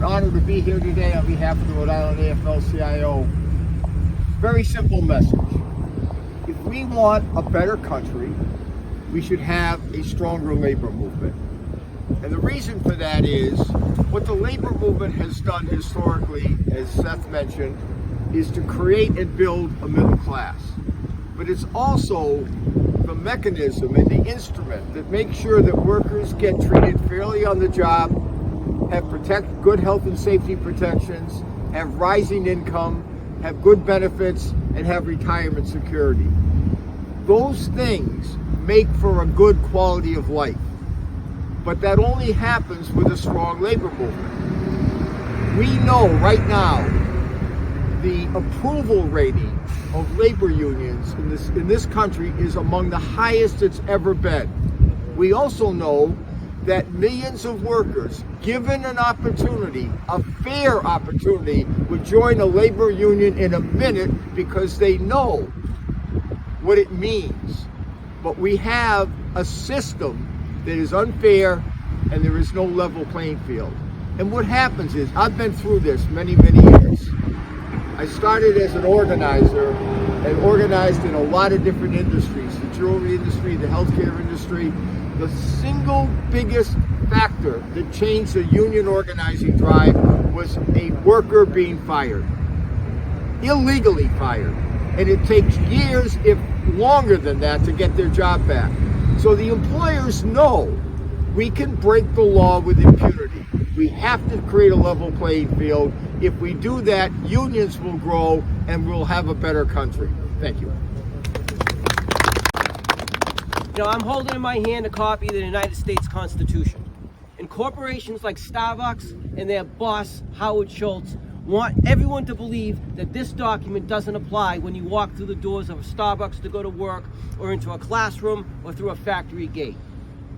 honor to be here today on behalf of the Rhode Island AFL-CIO. Very simple message. If we want a better country, we should have a stronger labor movement. And the reason for that is what the labor movement has done historically, as Seth mentioned, is to create and build a middle class. But it's also the mechanism and the instrument that makes sure that workers get treated fairly on the job, have good health and safety protections, have rising income, have good benefits, and have retirement security. Those things make for a good quality of life. But that only happens with a strong labor movement. We know right now the approval rating of labor unions in this country is among the highest it's ever been. We also know that millions of workers, given an opportunity, a fair opportunity, would join a labor union in a minute because they know what it means. But we have a system that is unfair and there is no level playing field. And what happens is, I've been through this many years. I started as an organizer and organized in a lot of different industries, the jewelry industry, the healthcare industry. The single biggest factor that changed the union organizing drive was a worker being fired, illegally fired. And it takes years, if longer than that, to get their job back. So the employers know we can break the law with impunity. We have to create a level playing field. If we do that, unions will grow and we'll have a better country. Thank you. You know, I'm holding in my hand a copy of the United States Constitution. And corporations like Starbucks and their boss, Howard Schultz, want everyone to believe that this document doesn't apply when you walk through the doors of a Starbucks to go to work, or into a classroom, or through a factory gate.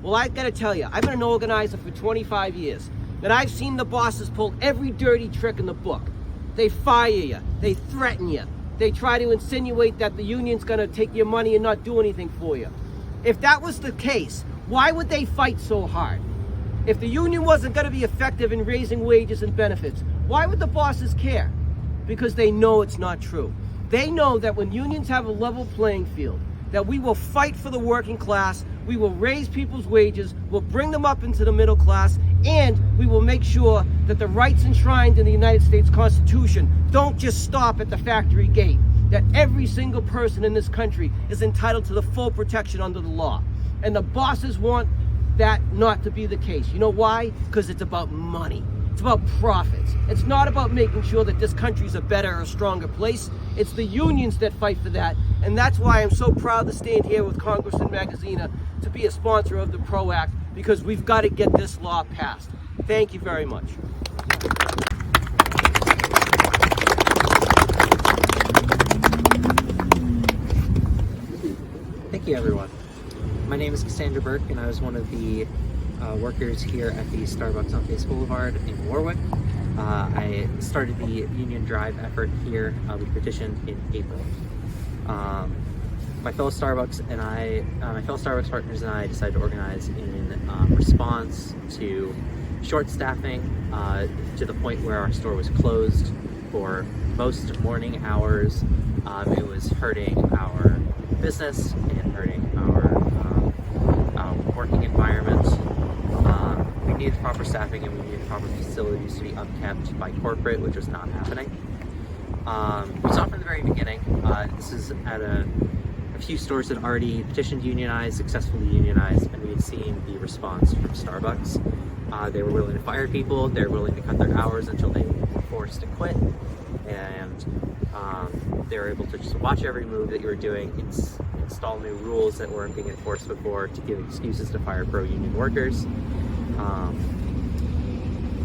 Well, I gotta tell you, I've been an organizer for 25 years, and I've seen the bosses pull every dirty trick in the book. They fire you, they threaten you, they try to insinuate that the union's gonna take your money and not do anything for you. If that was the case, why would they fight so hard? If the union wasn't gonna be effective in raising wages and benefits, why would the bosses care? Because they know it's not true. They know that when unions have a level playing field, that we will fight for the working class, we will raise people's wages, we'll bring them up into the middle class, and we will make sure that the rights enshrined in the United States Constitution don't just stop at the factory gate, that every single person in this country is entitled to the full protection under the law. And the bosses want that not to be the case. You know why? Because it's about money. It's about profits. It's not about making sure that this country's a better or stronger place. It's the unions that fight for that. And that's why I'm so proud to stand here with Congressman Magaziner to be a sponsor of the PRO Act, because we've got to get this law passed. Thank you very much. Thank you, everyone. My name is Cassie Burke, and I was one of the workers here at the Starbucks on Face Boulevard in Warwick. I started the union drive effort here. We petitioned in April. My fellow Starbucks partners and I decided to organize in response to short staffing to the point where our store was closed for most morning hours. It was hurting our business and hurting our working environment. We needed proper staffing and we needed proper facilities to be upkept by corporate, which was not happening. We saw from the very beginning, this is at a few stores that already petitioned unionized, successfully unionized, and we had seen the response from Starbucks. They were willing to fire people, they were willing to cut their hours until they were forced to quit, and they were able to just watch every move that you were doing, install new rules that weren't being enforced before, to give excuses to fire pro-union workers.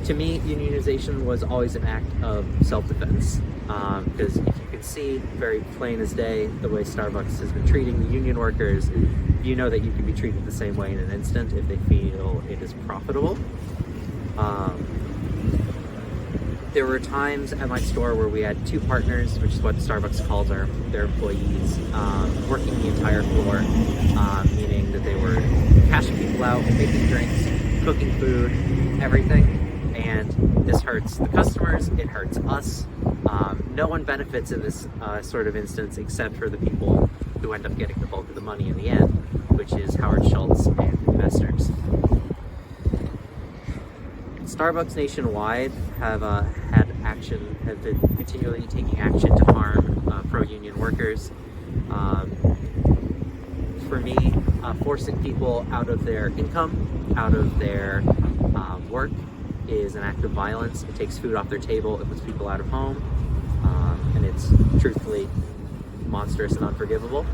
To me, unionization was always an act of self-defense, because if you can see very plain as day the way Starbucks has been treating the union workers, you know that you can be treated the same way in an instant if they feel it is profitable. There were times at my store where we had two partners, which is what Starbucks calls their employees, working the entire floor, meaning that they were cashing people out, making drinks, cooking food, everything. And this hurts the customers, it hurts us. No one benefits in this sort of instance except for the people who end up getting the bulk of the money in the end, which is Howard Schultz and investors. Starbucks nationwide have been continually taking action to harm pro-union workers. For me, forcing people out of their income, out of their work, is an act of violence. It takes food off their table, it puts people out of home, and it's truthfully monstrous and unforgivable.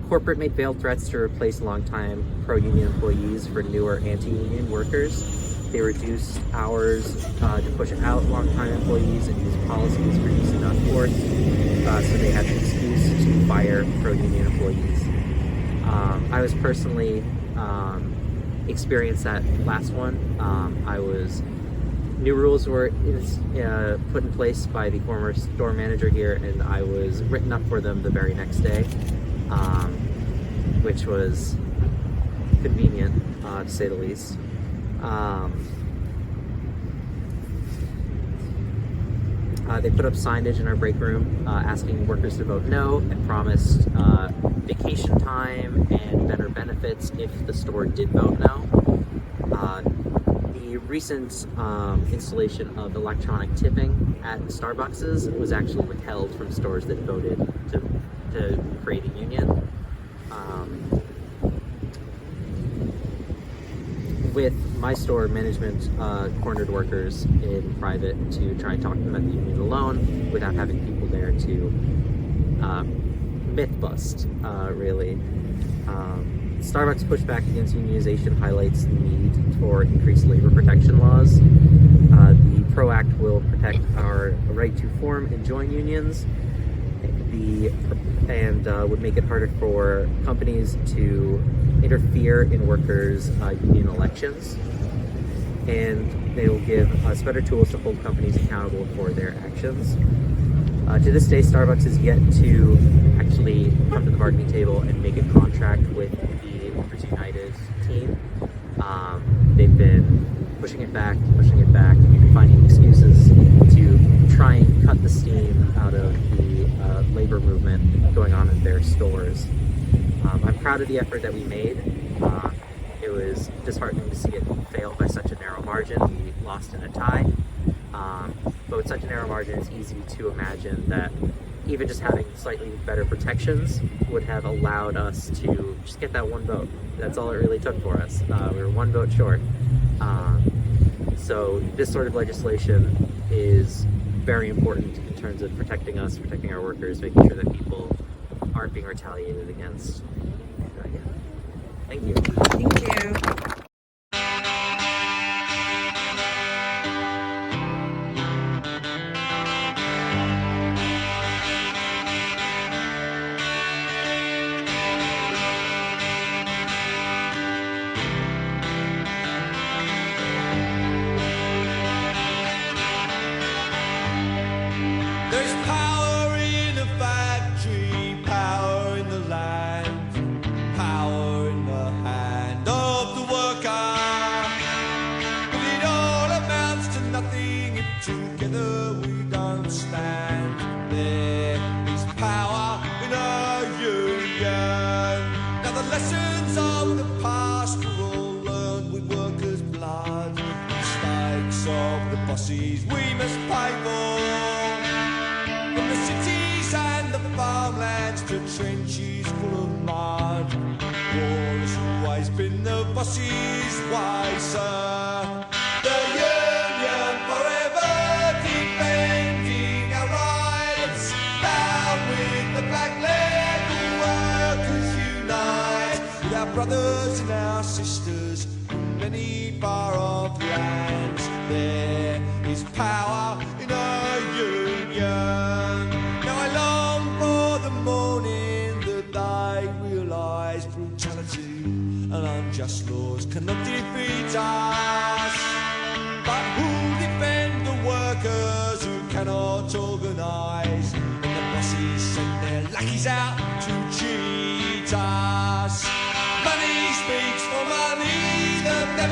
Corporate made veiled threats to replace longtime pro-union employees for newer anti-union workers. They reduced hours to push out longtime employees and use policies for use and unforced, so they had an excuse to fire pro-union employees. I was personally experienced that last one. New rules were put in place by the former store manager here, and I was written up for them the very next day, which was convenient, to say the least. They put up signage in our break room asking workers to vote no, and promised vacation time and better benefits if the store did vote no. The recent installation of electronic tipping at Starbucks was actually withheld from stores that voted to create a union. With my store, management cornered workers in private to try and talk them at the union alone without having people there to myth bust, really. Starbucks pushback against unionization highlights the need for increased labor protection laws. The PRO Act will protect our right to form and join unions, and would make it harder for companies to interfere in workers' union elections, and they will give us better tools to hold companies accountable for their actions. To this day, Starbucks has yet to actually come to the bargaining table and make a contract with the Workers United team. They've been pushing it back, and finding excuses to try and cut the steam out of the labor movement going on in their stores. I'm proud of the effort that we made. It was disheartening to see it fail by such a narrow margin. We lost in a tie. But with such a narrow margin, it's easy to imagine that even just having slightly better protections would have allowed us to just get that one vote. That's all it really took for us. We were one vote short. So this sort of legislation is very important in terms of protecting us, protecting our workers, making sure that people aren't being retaliated against. Yeah. Thank you. Thank you. There's power in the factory, power in the land, power in the hand of the worker. But it all amounts to nothing if together we don't stand. There is power in our union. Now the lessons of the past were all learned with workers' blood. Mistakes of the bosses we must pay for. From the cities and the farmlands to trenches full of mud, war has always been the boss's way, sir. The union forever defending our rights. Down with the black leg, workers unite with our brothers and our sisters in many far-off lands. There is power in our union. Now I long for the morning that they realise brutality and unjust laws cannot defeat us. But who'll defend the workers who cannot organise when the bosses send their lackeys out to cheat us? Money speaks for money, the devil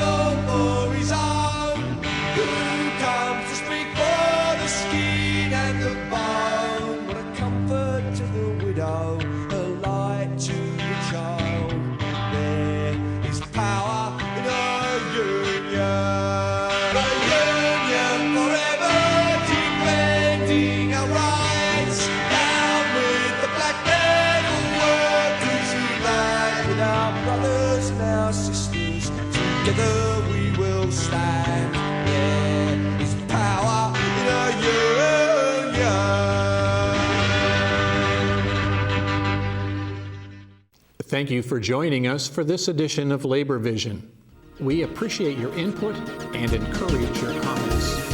Together we will stand. There is power in our union. Thank you for joining us for this edition of Labor Vision. We appreciate your input and encourage your comments.